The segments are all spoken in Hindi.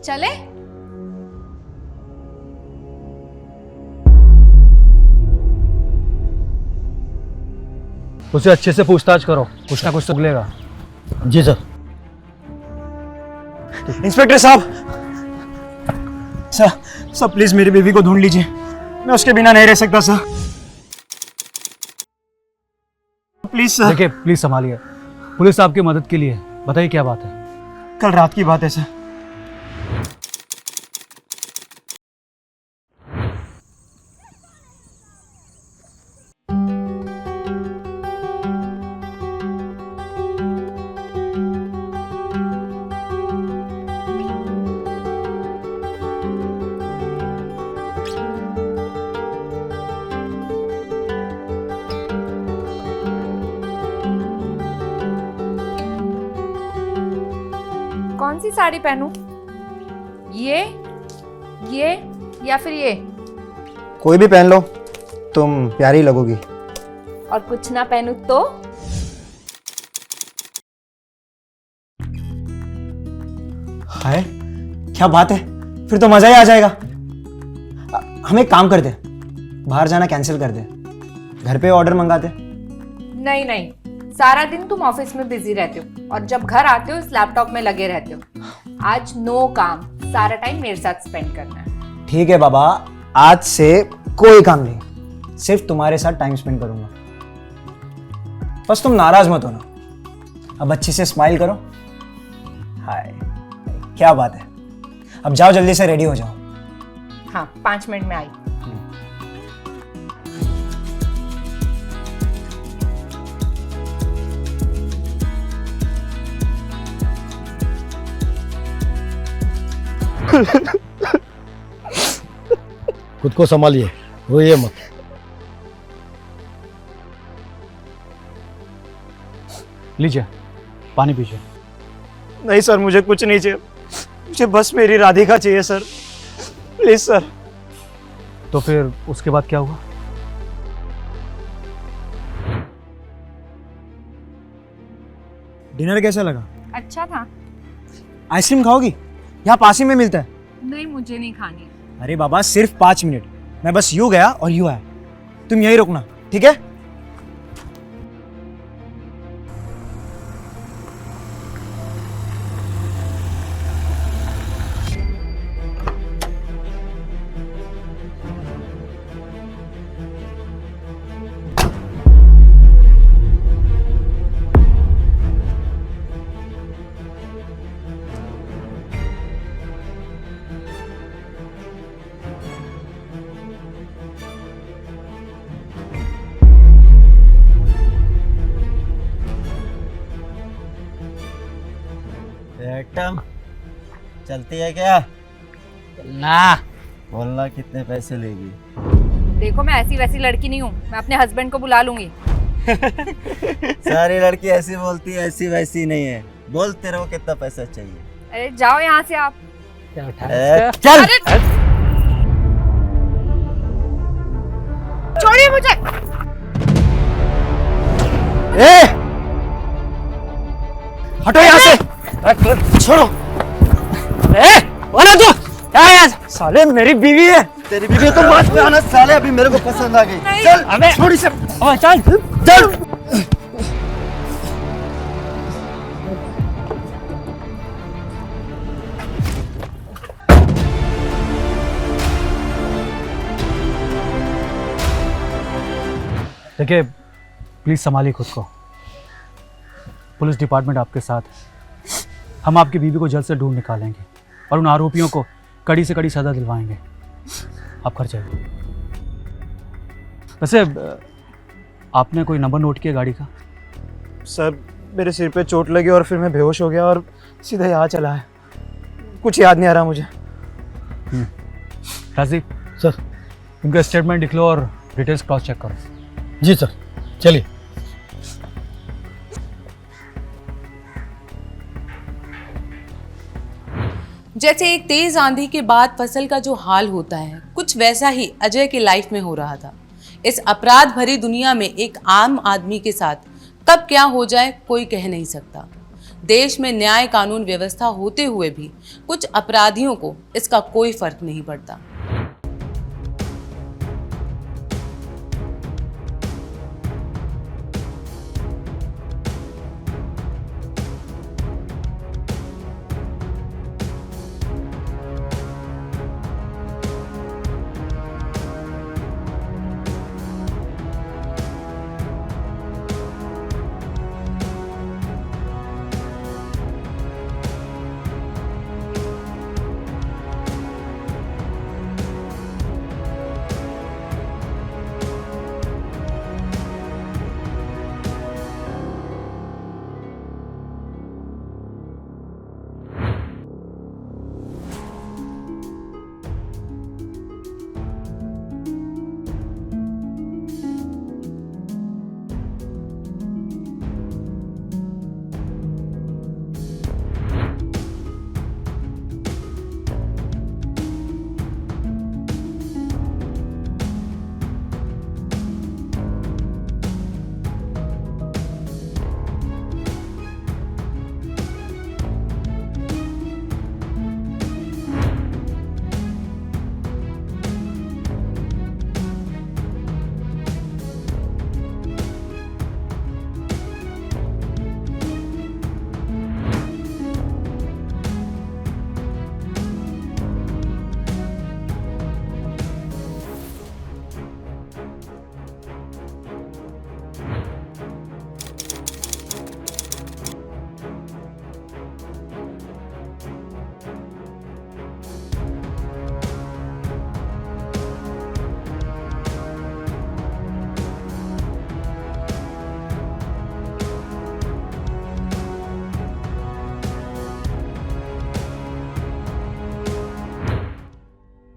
चले? उसे अच्छे से पूछताछ करो, कुछ ना कुछ तो निकलेगा। जी सर। इंस्पेक्टर साहब, सर प्लीज मेरी बेबी को ढूंढ लीजिए, मैं उसके बिना नहीं रह सकता सर, प्लीज सर। देखिए प्लीज संभालिए, पुलिस आपकी मदद के लिए है। बताइए क्या बात है? कल रात की बात है सर। कौन सी साड़ी पहनूं? ये या फिर ये? कोई भी पहन लो, तुम प्यारी लगोगी। और कुछ ना पहनूं तो? हाय, क्या बात है, फिर तो मजा ही आ जाएगा। हम एक काम करते, बाहर जाना कैंसिल कर दे, घर पे ऑर्डर मंगाते। नहीं नहीं, सारा दिन तुम ऑफिस में बिजी रहते हो और जब घर आते हो इस लैपटॉप में लगे रहते हो। आज नो काम, सारा टाइम मेरे साथ स्पेंड करना है। ठीक है बाबा, आज से कोई काम नहीं, सिर्फ तुम्हारे साथ टाइम स्पेंड करूंगा। बस तुम नाराज मत होना। अब अच्छे से स्माइल करो। हाय, क्या बात है। अब जाओ, जल्दी से रेडी हो जाओ। हाँ, 5 मिनट में आई। खुद को संभालिए, रोइए मत। लीजिए पानी पीजिए। नहीं सर, मुझे कुछ नहीं चाहिए, मुझे बस मेरी राधिका चाहिए सर, प्लीज सर। तो फिर उसके बाद क्या हुआ? डिनर कैसा लगा? अच्छा था। आइसक्रीम खाओगी? यहाँ पास ही में मिलता है। नहीं, मुझे नहीं खानी। अरे बाबा, सिर्फ 5 मिनट, मैं बस यूं गया और यूं आया, तुम यही रुकना, ठीक है? एकदम चलती है क्या? ना बोलना कितने पैसे लेगी? देखो, मैं ऐसी वैसी लड़की नहीं हूँ, मैं अपने हस्बैंड को बुला लूंगी। सारी लड़की ऐसी बोलती है, ऐसी वैसी नहीं है। बोल तेरे को कितना पैसा चाहिए? अरे जाओ यहाँ से आप। चल। छोड़िए मुझे। ए, हटो यहाँ से, छोड़ो। ए, बोला तू क्या है यार? साले मेरी बीवी है। तेरी बीवी तो मत पे आना साले, अभी मेरे को पसंद आ गई। नहीं। चल अबे छोड़ इसे। चल चल। देखिए प्लीज संभालिए खुद को, पुलिस डिपार्टमेंट आपके साथ है। हम आपकी बीवी को जल्द से ढूंढ निकालेंगे और उन आरोपियों को कड़ी से कड़ी सजा दिलवाएंगे। आप घर जाइए। वैसे आपने कोई नंबर नोट किया गाड़ी का? सर, मेरे सिर पे चोट लगी और फिर मैं बेहोश हो गया और सीधा यहाँ चला है, कुछ याद नहीं आ रहा मुझे। राजीव सर। उनका स्टेटमेंट लिख लो और डिटेल्स क्रॉस चेक करो। जी सर, चलिए। जैसे एक तेज आंधी के बाद फसल का जो हाल होता है, कुछ वैसा ही अजय के लाइफ में हो रहा था। इस अपराध भरी दुनिया में एक आम आदमी के साथ कब क्या हो जाए कोई कह नहीं सकता। देश में न्याय कानून व्यवस्था होते हुए भी कुछ अपराधियों को इसका कोई फर्क नहीं पड़ता।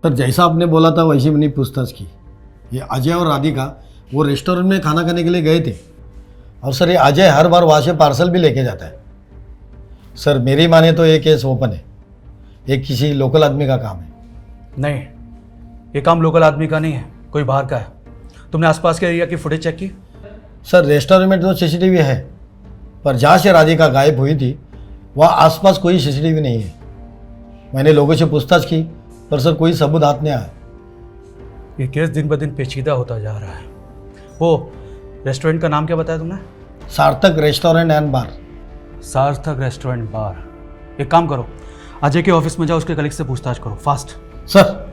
सर जैसा आपने बोला था वैसी मैंने पूछताछ की। ये अजय और राधिका वो रेस्टोरेंट में खाना खाने के लिए गए थे और सर ये अजय हर बार वहाँ से पार्सल भी लेके जाता है। सर मेरी माने तो ये केस ओपन है, ये किसी लोकल आदमी का काम है। नहीं, ये काम लोकल आदमी का नहीं है, कोई बाहर का है। तुमने आसपास के एरिया की फुटेज चेक की? सर रेस्टोरेंट में तो सीसीटीवी है, पर जहाँ से राधिका गायब हुई थी वहाँ आसपास कोई सीसीटीवी नहीं है। मैंने लोगों से पूछताछ की पर सर कोई सबूत हाथ नहीं आया। ये केस दिन ब दिन पेचीदा होता जा रहा है। वो रेस्टोरेंट का नाम क्या बताया तुमने? सार्थक रेस्टोरेंट एंड बार। सार्थक रेस्टोरेंट बार। एक काम करो, अजय के ऑफिस में जाओ, उसके कलीग से पूछताछ करो, फास्ट। सर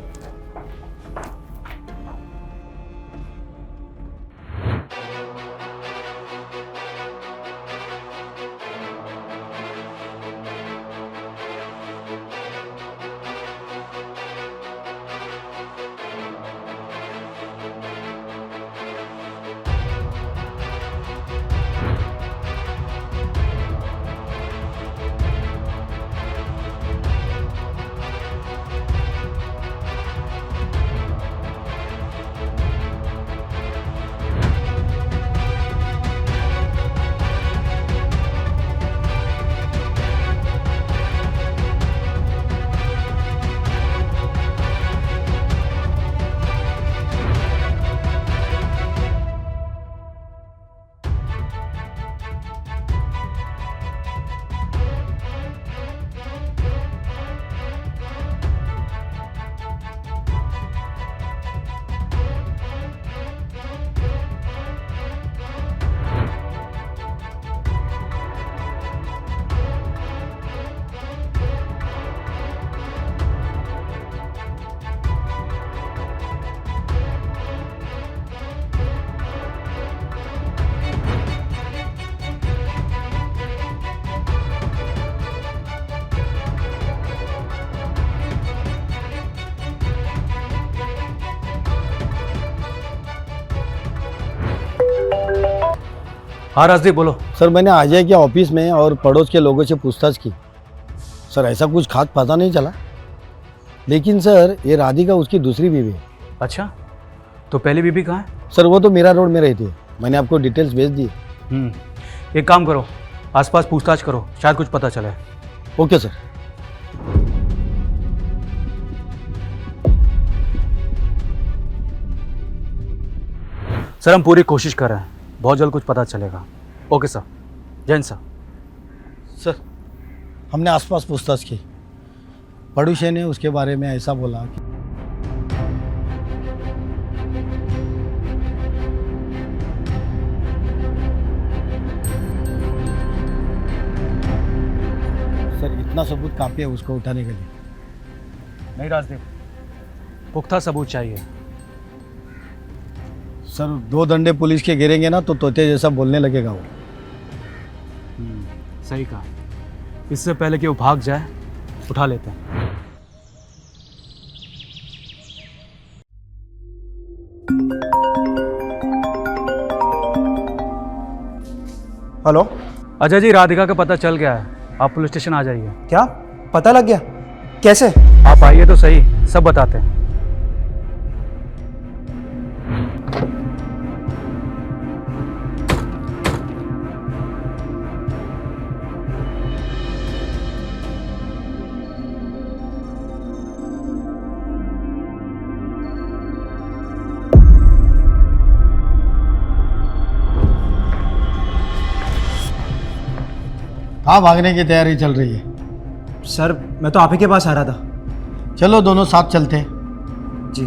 हाँ राजदीप बोलो। सर मैंने अजय के ऑफिस में और पड़ोस के लोगों से पूछताछ की। सर ऐसा कुछ खास पता नहीं चला, लेकिन सर ये राधिका उसकी दूसरी बीवी है। अच्छा, तो पहली बीबी कहाँ है? सर वो तो मीरा रोड में रहती है, मैंने आपको डिटेल्स भेज दी। एक काम करो, आसपास पूछताछ करो, शायद कुछ पता चले। Okay sir. सर हम पूरी कोशिश कर रहे हैं, बहुत जल्द कुछ पता चलेगा। Okay sir, Jain sir. Sir हमने आसपास पूछताछ की, पड़ोसी ने उसके बारे में ऐसा बोला कि सर इतना सबूत काफ़ी है उसको उठाने के लिए। नहीं राजदीप, पुख्ता सबूत चाहिए। सर 2 डंडे पुलिस के गिरेंगे ना तो तोते जैसा बोलने लगेगा वो। सही कहा। इससे पहले कि वो भाग जाए, उठा लेते हैं। हेलो। अजय जी, राधिका का पता चल गया है, आप पुलिस स्टेशन आ जाइए। क्या पता लग गया? कैसे? आप आइए तो सही, सब बताते हैं। कहाँ भागने की तैयारी चल रही है? सर मैं तो आप ही के पास आ रहा था। चलो दोनों साथ चलते हैं। जी।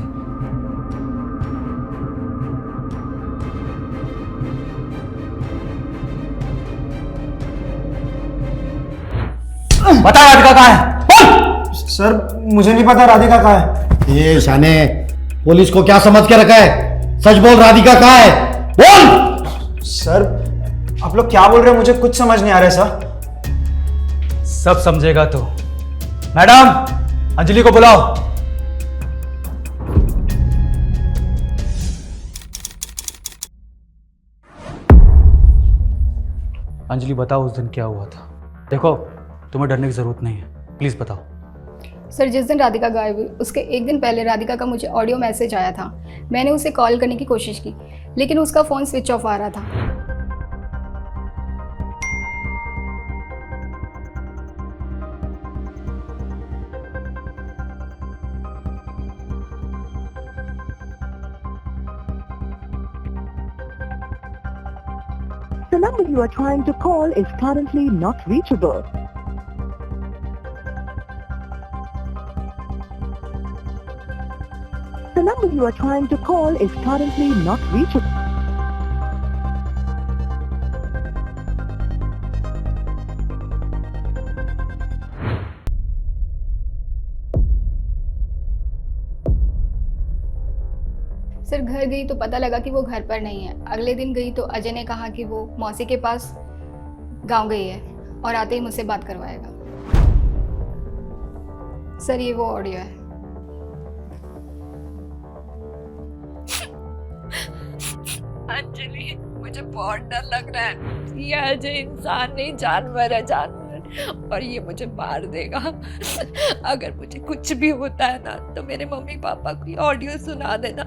बता राधिका कहाँ है? बोल! सर मुझे नहीं पता राधिका कहाँ है। ये शाने, पुलिस को क्या समझ के रखा है? सच बोल, राधिका कहाँ है? बोल! सर आप लोग क्या बोल रहे हो? मुझे कुछ समझ नहीं आ रहा है सर। सब समझेगा तो। मैडम, अंजलि को बुलाओ। अंजलि बताओ उस दिन क्या हुआ था। देखो, तुम्हें डरने की जरूरत नहीं है, प्लीज बताओ। सर जिस दिन राधिका गायब हुई उसके एक दिन पहले राधिका का मुझे ऑडियो मैसेज आया था। मैंने उसे कॉल करने की कोशिश की लेकिन उसका फ़ोन स्विच ऑफ आ रहा था। The number you are trying to call is currently not reachable. The number you are trying to call is currently not reachable. Sir घर गई तो पता लगा कि वो घर पर नहीं है। अगले दिन गई तो अजय ने कहा कि वो मौसी के पास गांव गई है और आते ही मुझसे बात करवाएगा। सर ये वो ऑडियो है। अंजलि, मुझे बहुत डर लग रहा है। ये अजय इंसान नहीं, जानवर है, जानवर, और ये मुझे मार देगा। अगर मुझे कुछ भी होता है ना तो मेरे मम्मी पापा को ऑडियो सुना देना,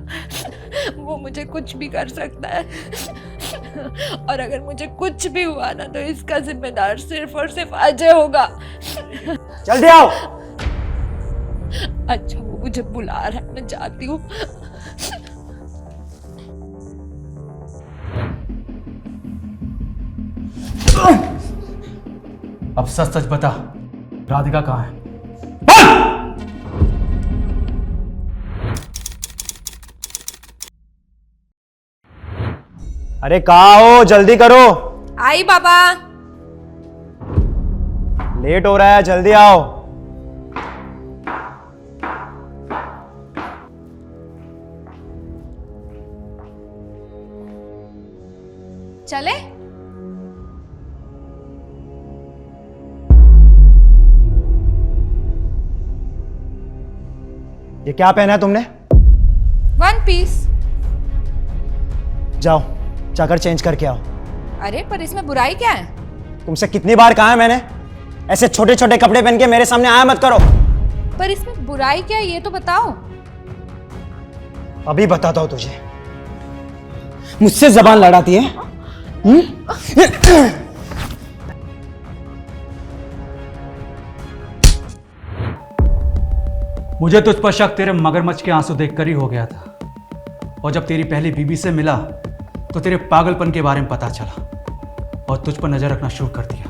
वो मुझे कुछ भी कर सकता है। और अगर मुझे कुछ भी हुआ ना तो इसका जिम्मेदार सिर्फ और सिर्फ अजय होगा। जल्दी आओ। अच्छा वो मुझे बुला रहा है, मैं जाती हूँ। अब सच सच बता, राधिका कहाँ है? अरे कहाँ हो? जल्दी करो, आई बाबा। लेट हो रहा है, जल्दी आओ। चले? ये क्या पहना है तुमने? 1 पीस। जाओ जाकर चेंज करके आओ। अरे पर इसमें बुराई क्या है? तुमसे कितनी बार कहा है मैंने, ऐसे छोटे छोटे कपड़े पहन के मेरे सामने आया मत करो। पर इसमें बुराई क्या है ये तो बताओ। अभी बताता हूं तुझे। मुझसे जबान लड़ाती है? मुझे तुझ पर शक तेरे मगरमच्छ के आंसू देखकर ही हो गया था, और जब तेरी पहली बीबी से मिला तो तेरे पागलपन के बारे में पता चला और तुझ पर नजर रखना शुरू कर दिया।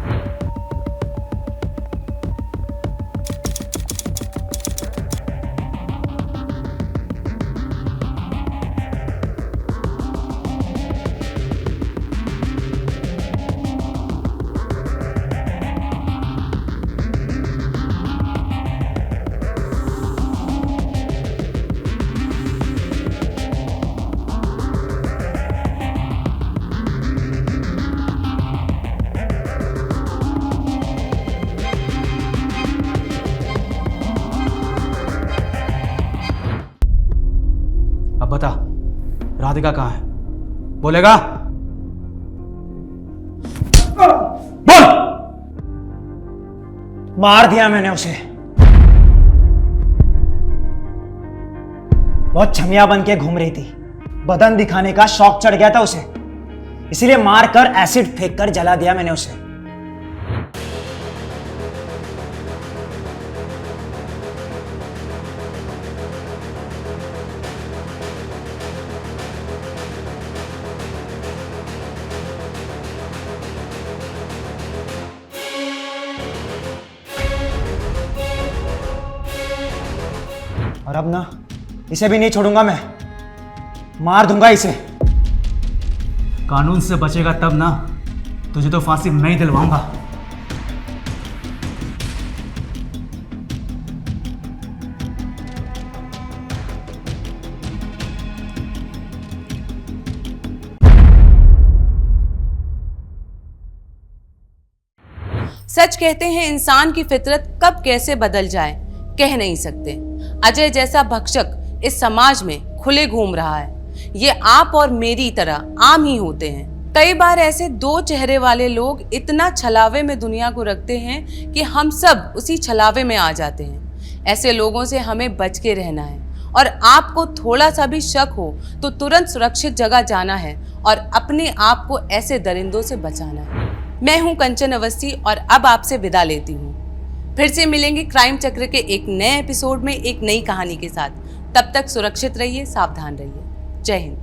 राधिका कहाँ है? बोलेगा? बोल। मार दिया मैंने उसे। बहुत छमिया बन के घूम रही थी, बदन दिखाने का शौक चढ़ गया था उसे, इसीलिए मार कर एसिड फेंक कर जला दिया मैंने उसे। और अब ना इसे भी नहीं छोड़ूंगा मैं, मार दूंगा इसे। कानून से बचेगा तब ना, तुझे तो फांसी मैं ही दिलवाऊंगा। सच कहते हैं इंसान की फितरत कब कैसे बदल जाए कह नहीं सकते। अजय जैसा भक्षक इस समाज में खुले घूम रहा है। ये आप और मेरी तरह आम ही होते हैं। कई बार ऐसे दो चेहरे वाले लोग इतना छलावे में दुनिया को रखते हैं कि हम सब उसी छलावे में आ जाते हैं। ऐसे लोगों से हमें बच के रहना है और आपको थोड़ा सा भी शक हो तो तुरंत सुरक्षित जगह जाना है और अपने आप को ऐसे दरिंदों से बचाना है। मैं हूं कंचन अवस्थी और अब आपसे विदा लेती हूं। फिर से मिलेंगे क्राइम चक्र के एक नए एपिसोड में एक नई कहानी के साथ। तब तक सुरक्षित रहिए, सावधान रहिए। जय हिंद।